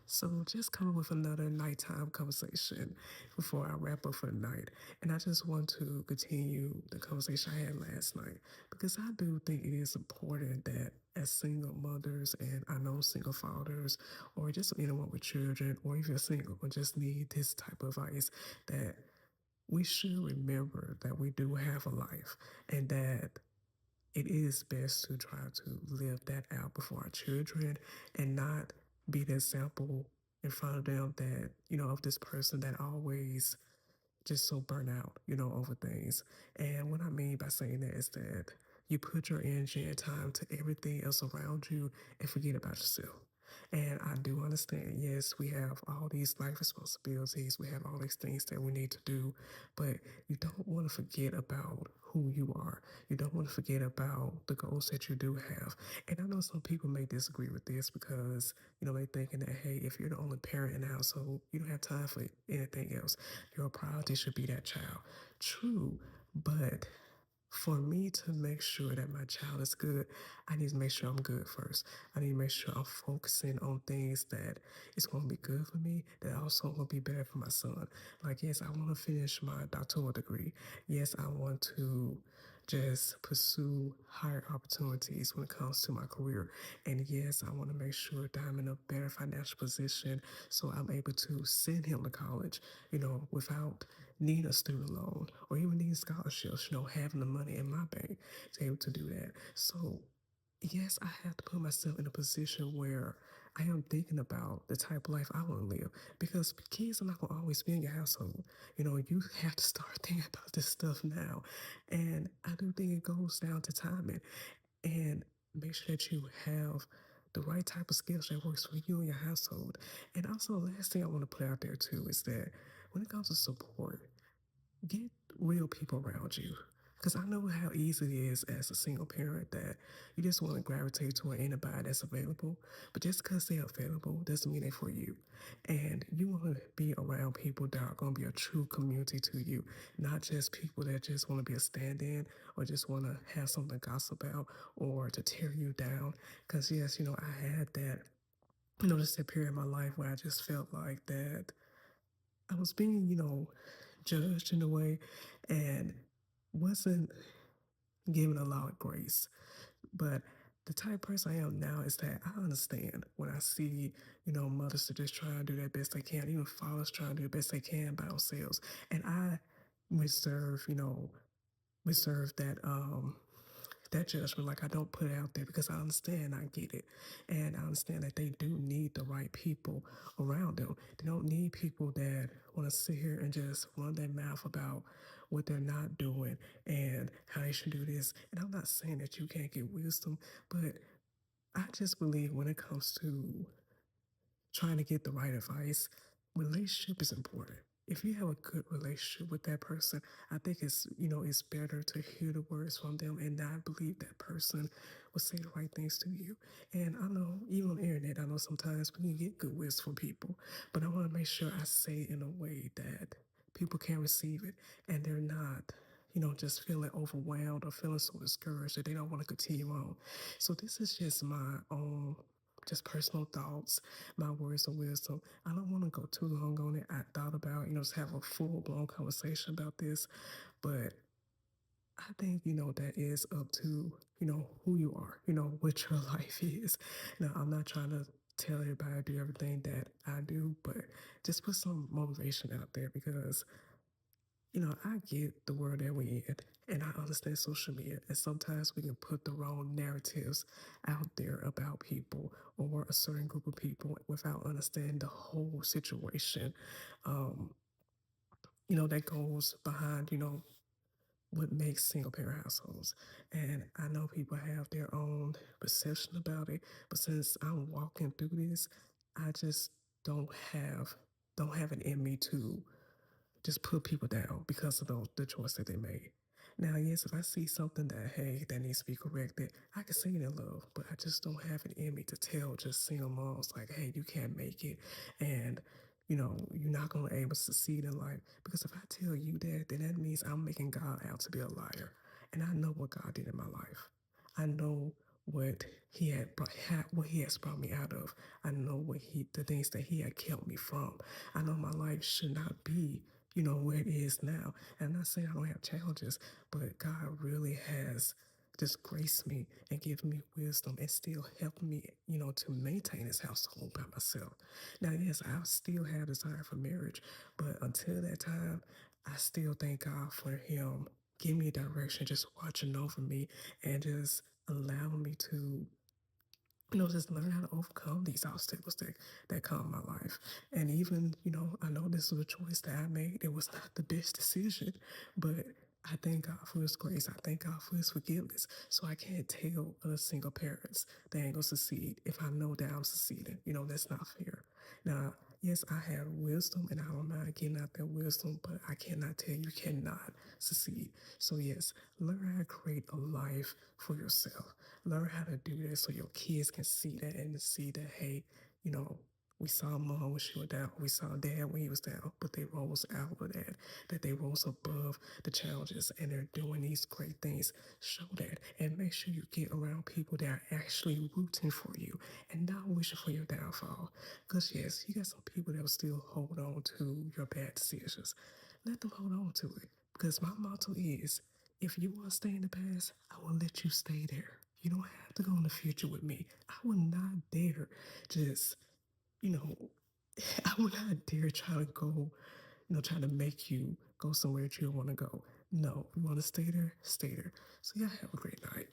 So, just coming with another nighttime conversation before I wrap up for the night. And I just want to continue the conversation I had last night because I do think it is important that as single mothers and I know single fathers or just anyone with children or even single or just need this type of advice that we should remember that we do have a life and that it is best to try to live that out before our children and not be the example in front of them that, of this person that always just so burnt out, over things. And what I mean by saying that is that you put your energy and time to everything else around you and forget about yourself. And I do understand, yes, we have all these life responsibilities, we have all these things that we need to do, but you don't want to forget about who you are. You don't want to forget about the goals that you do have. And I know some people may disagree with this because, they thinking that, hey, if you're the only parent in the household, you don't have time for anything else. Your priority should be that child. True, but for me to make sure that my child is good, I need to make sure I'm good first. I need to make sure I'm focusing on things that is going to be good for me, that also going to be better for my son. Like, yes, I want to finish my doctoral degree. Yes, I want to just pursue higher opportunities when it comes to my career. And yes, I want to make sure that I'm in a better financial position so I'm able to send him to college, without needing a student loan or even needing scholarships, having the money in my bank to be able to do that. So yes, I have to put myself in a position where I am thinking about the type of life I want to live because kids are not going to always be in your household. You have to start thinking about this stuff now. And I do think it goes down to timing and make sure that you have the right type of skills that works for you and your household. And also, the last thing I want to put out there too is that when it comes to support, get real people around you. Because I know how easy it is as a single parent that you just want to gravitate toward anybody that's available. But just because they're available doesn't mean they're for you. And you want to be around people that are going to be a true community to you, not just people that just want to be a stand in or just want to have something to gossip about or to tear you down. Because, yes, I had that, just a period in my life where I just felt like that I was being, judged in a way and wasn't given a lot of grace. But the type of person I am now is that I understand when I see, mothers that just trying to do their best they can, even fathers trying to do the best they can by themselves. And I reserve, reserve that judgment. Like I don't put it out there because I understand, I get it. And I understand that they do need the right people around them. They don't need people that want to sit here and just run their mouth about what they're not doing and how they should do this. And I'm not saying that you can't get wisdom, but I just believe when it comes to trying to get the right advice, relationship is important. If you have a good relationship with that person, I think it's better to hear the words from them and not believe that person will say the right things to you. And I know even on the internet, I know sometimes we can get good wisdom from people, but I want to make sure I say it in a way that people can receive it and they're not just feeling overwhelmed or feeling so discouraged that they don't want to continue on. So this is just my own just personal thoughts, my words of wisdom. I don't want to go too long on it. I thought about, just have a full blown conversation about this, but I think, that is up to, who you are, what your life is. Now, I'm not trying to tell everybody to do everything that I do, but just put some motivation out there because I get the world that we in, and I understand social media, and sometimes we can put the wrong narratives out there about people or a certain group of people without understanding the whole situation. Um, that goes behind, what makes single parent households. And I know people have their own perception about it, but since I'm walking through this, I just don't have don't have it in me to just put people down because of the choice that they made. Now, yes, if I see something that, hey, that needs to be corrected, I can say it in love, but I just don't have it in me to tell just single moms like, hey, you can't make it and you're not gonna able to succeed in life. Because if I tell you that, then that means I'm making God out to be a liar. And I know what God did in my life. I know what what he has brought me out of. I know the things that he had kept me from. I know my life should not be, where it is now. And I'm not saying I don't have challenges, but God really has just graced me and given me wisdom and still helped me, to maintain his household by myself. Now, yes, I still have desire for marriage, but until that time, I still thank God for him giving me direction, just watching over me and just allowing me to just learn how to overcome these obstacles that come in my life. And even, I know this was a choice that I made. It was not the best decision, but I thank God for his grace. I thank God for his forgiveness. So I can't tell other single parents they ain't gonna succeed if I know that I'm succeeding. That's not fair. Now, yes, I have wisdom and I don't mind getting out that wisdom, but I cannot tell you cannot succeed. So yes, learn how to create a life for yourself. Learn how to do that so your kids can see that and see that, hey, you know, we saw mom when she was down. We saw dad when he was down, but they rose out of that they rose above the challenges and they're doing these great things. Show that and make sure you get around people that are actually rooting for you and not wishing for your downfall. Because, yes, you got some people that will still hold on to your bad decisions. Let them hold on to it. Because my motto is if you want to stay in the past, I will let you stay there. You don't have to go in the future with me. I will not dare just, you know, I would not dare try to go, try to make you go somewhere that you don't want to go. No, you want to stay there, stay there. So, yeah, have a great night.